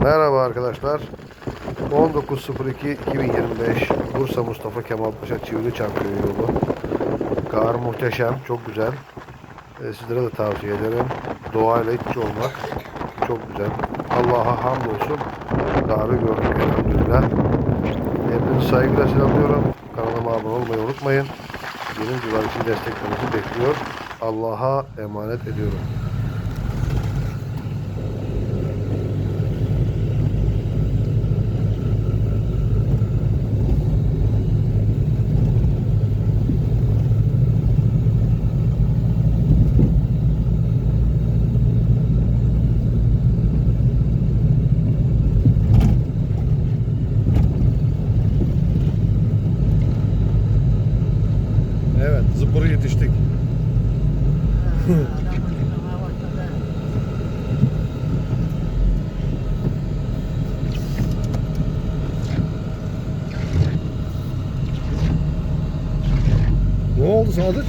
Merhaba arkadaşlar. 19.02.2025 Bursa Mustafa Kemal Paşa Çivili Çankaya yolu. Kar muhteşem, çok güzel. Sizlere de tavsiye ederim. Doğayla iç içe olmak çok güzel. Allah'a hamdolsun. Karı gördük elhamdülillah. Hepinizi saygıyla selamlıyorum. Kanalıma abone olmayı unutmayın. Yeni videolar için desteklerinizi bekliyor. Allah'a emanet ediyorum. Evet, zıpırı yetiştik. Ne oldu Sadık?